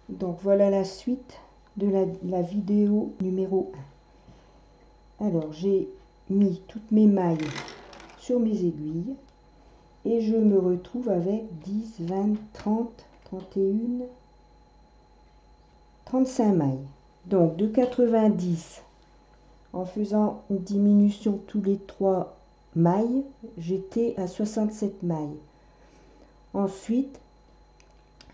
Donc voilà la suite de la vidéo numéro 1. Alors j'ai mis toutes mes mailles sur mes aiguilles et je me retrouve avec 10, 20, 30, 31, 35 mailles. Donc de 90, en faisant une diminution tous les 3 mailles, j'étais à 67 mailles. Ensuite,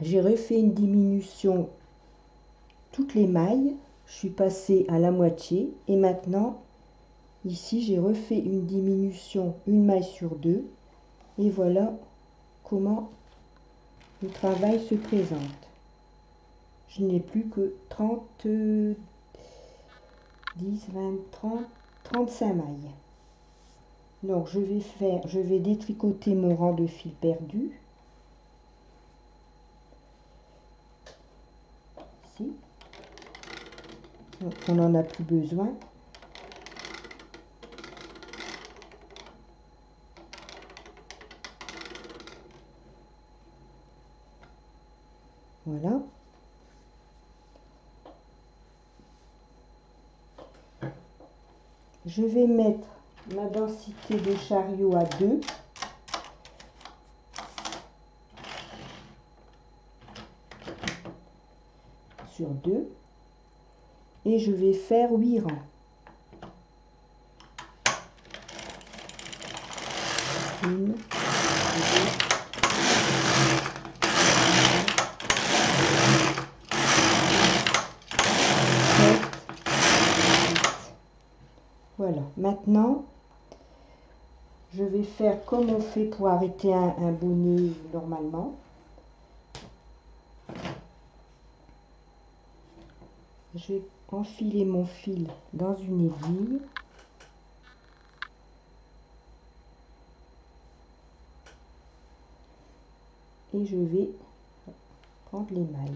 j'ai refait une diminution toutes les mailles, je suis passée à la moitié et maintenant ici j'ai refait une diminution une maille sur 2 et voilà comment le travail se présente. Je n'ai plus que 30, 10, 20, 30, 35 mailles. Donc je vais détricoter mon rang de fil perdu. Ici. Donc, on n'en a plus besoin. Voilà. Je vais mettre ma densité de chariot à 2. Sur 2. Et je vais faire 8 rangs. 1, 2, 7, 8. Voilà, maintenant je vais faire comme on fait pour arrêter un bonnet normalement. Je vais enfiler mon fil dans une aiguille. Et je vais prendre les mailles.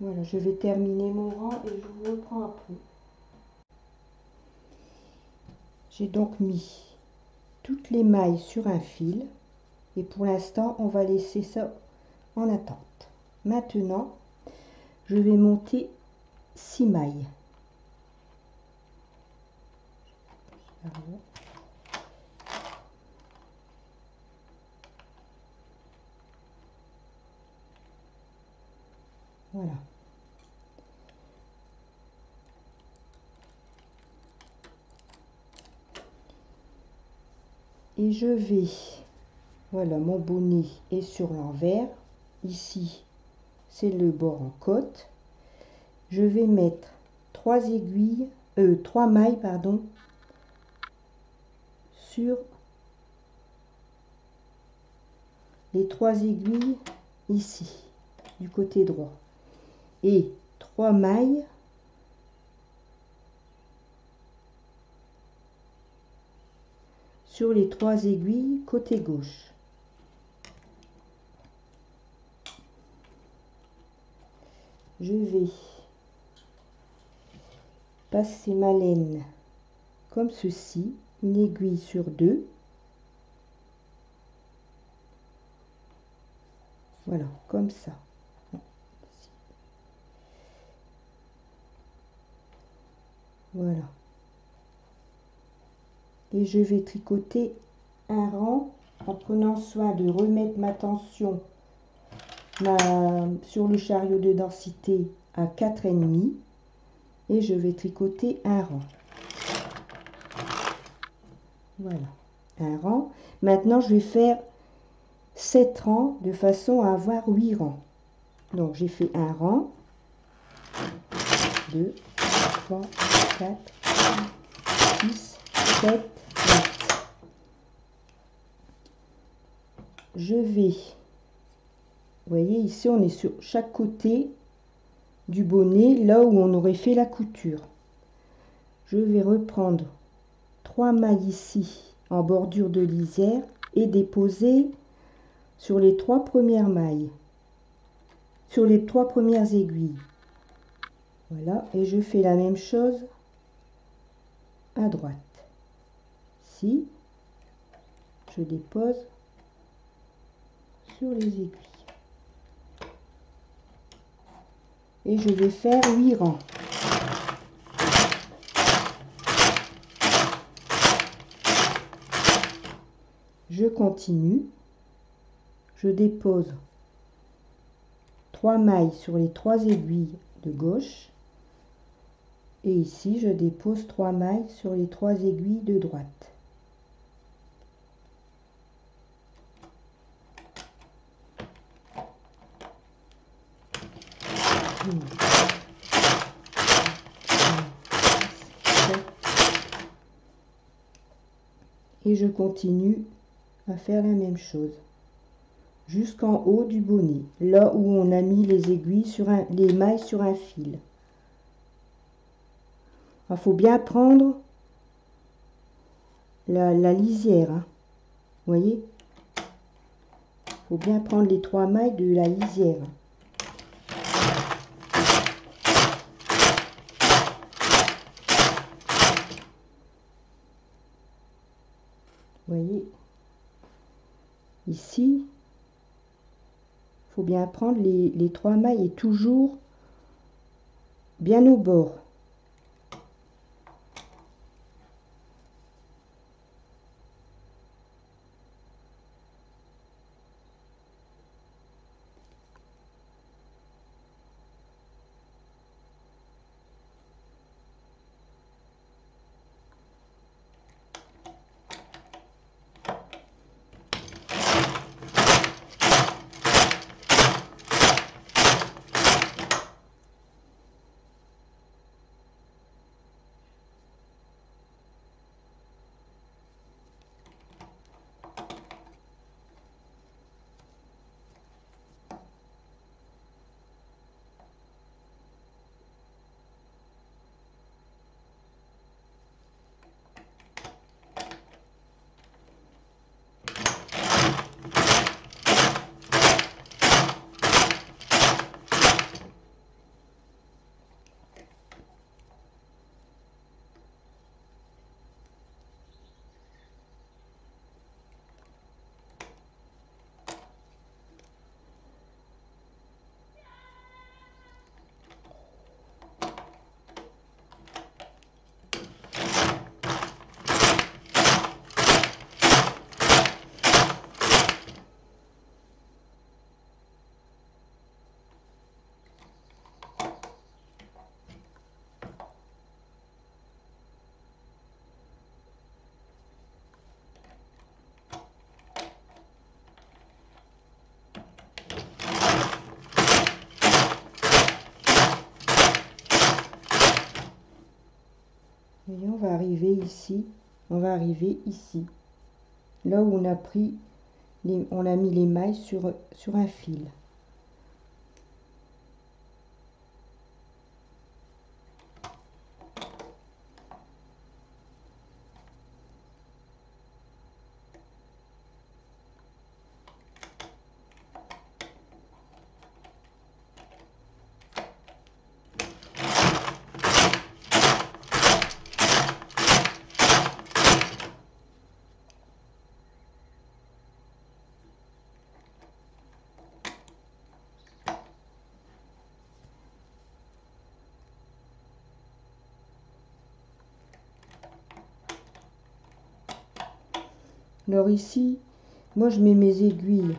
Voilà, je vais terminer mon rang et je vous reprends après. J'ai donc mis toutes les mailles sur un fil et pour l'instant on va laisser ça en attente. Maintenant je vais monter 6 mailles. Voilà. Et je vais, voilà, mon bonnet est sur l'envers. Ici, c'est le bord en côte. Je vais mettre 3 aiguilles, 3 mailles, pardon, sur les 3 aiguilles ici, du côté droit. Et 3 mailles sur les 3 aiguilles côté gauche. Je vais passer ma laine comme ceci, une aiguille sur 2. Voilà, comme ça. Voilà. Et je vais tricoter un rang en prenant soin de remettre ma tension sur le chariot de densité à 4,5 et je vais tricoter un rang. Voilà, un rang. Maintenant, je vais faire 7 rangs de façon à avoir 8 rangs. Donc, j'ai fait un rang, 2, 3, 4, 5, 6, 7, 8. Je vais, vous voyez, ici, on est sur chaque côté du bonnet, là où on aurait fait la couture. Je vais reprendre 3 mailles ici en bordure de lisière et déposer sur les 3 premières mailles, sur les 3 premières aiguilles. Voilà, et je fais la même chose à droite. Ici, je dépose sur les aiguilles. Et je vais faire 8 rangs. Je continue. Je dépose 3 mailles sur les 3 aiguilles de gauche. Et ici, je dépose 3 mailles sur les 3 aiguilles de droite. Et je continue à faire la même chose jusqu'en haut du bonnet, là où on a mis les aiguilles les mailles sur un fil. Il faut bien prendre la lisière, hein. Vous voyez, il faut bien prendre les 3 mailles de la lisière. Vous voyez, ici, il faut bien prendre les 3 mailles et toujours bien au bord. Et on va arriver ici, là où on a pris, on a mis les mailles sur un fil. Alors ici, moi je mets mes aiguilles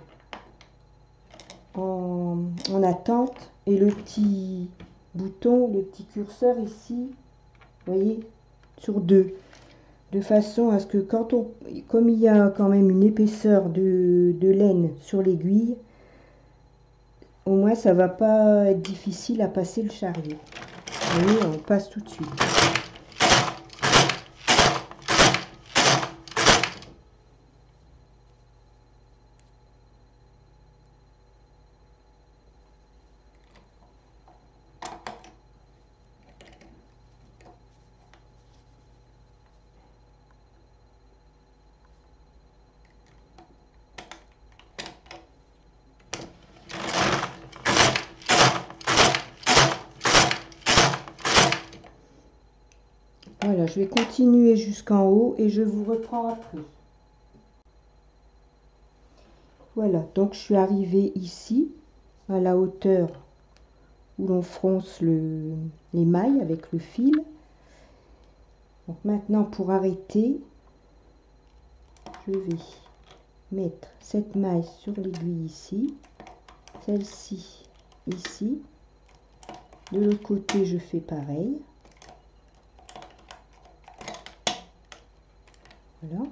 en attente et le petit bouton, le petit curseur ici, vous voyez, sur 2. De façon à ce que quand on, comme il y a quand même une épaisseur de laine sur l'aiguille, au moins ça va pas être difficile à passer le chariot. Vous voyez, on passe tout de suite. Voilà, je vais continuer jusqu'en haut et je vous reprends après. Voilà, donc je suis arrivée ici, à la hauteur où l'on fronce les mailles avec le fil. Donc maintenant, pour arrêter, je vais mettre cette maille sur l'aiguille ici, celle-ci ici. De l'autre côté, je fais pareil. Voilà.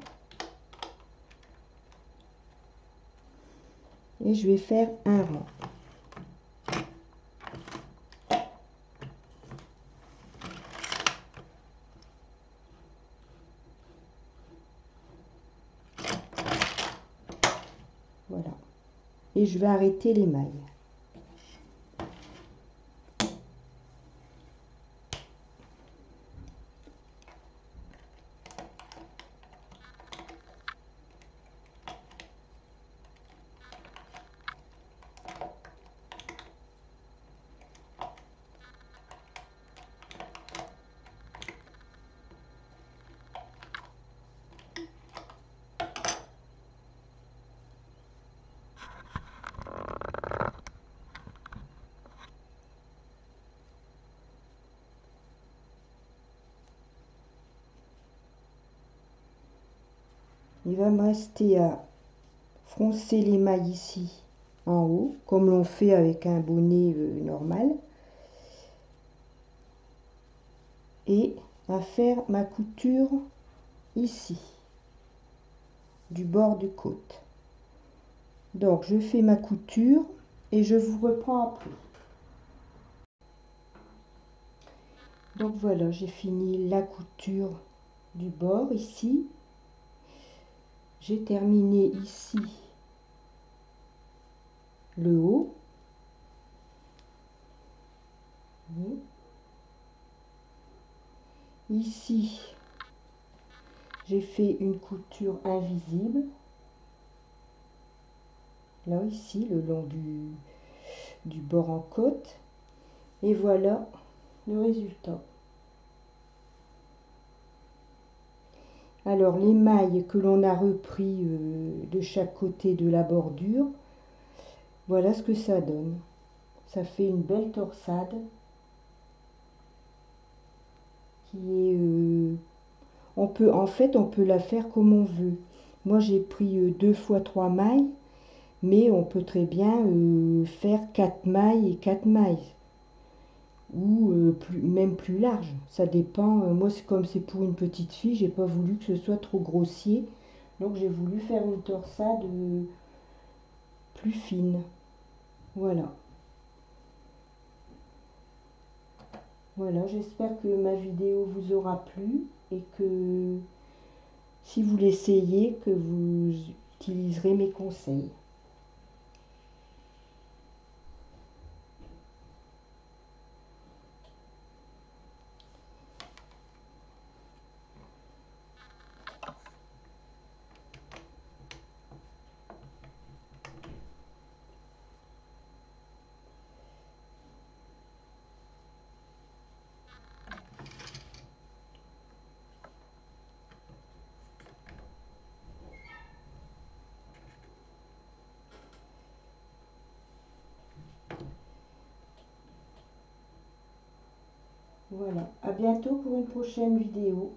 Et je vais faire un rang. Voilà. Et je vais arrêter les mailles. Il va me rester à froncer les mailles ici en haut, comme l'on fait avec un bonnet normal. Et à faire ma couture ici, du bord du côte. Donc je fais ma couture et je vous reprends après. Donc voilà, j'ai fini la couture du bord ici. J'ai terminé ici le haut. Ici, j'ai fait une couture invisible. Là, ici, le long du bord en côte. Et voilà le résultat. Alors, les mailles que l'on a repris de chaque côté de la bordure, voilà ce que ça donne. Ça fait une belle torsade qui est... en fait, on peut la faire comme on veut. Moi, j'ai pris 2 fois 3 mailles, mais on peut très bien faire 4 mailles et 4 mailles. Ou même plus large, ça dépend. Moi, comme c'est pour une petite fille, j'ai pas voulu que ce soit trop grossier, donc j'ai voulu faire une torsade plus fine. Voilà. Voilà, j'espère que ma vidéo vous aura plu et que si vous l'essayez, que vous utiliserez mes conseils. Voilà, à bientôt pour une prochaine vidéo.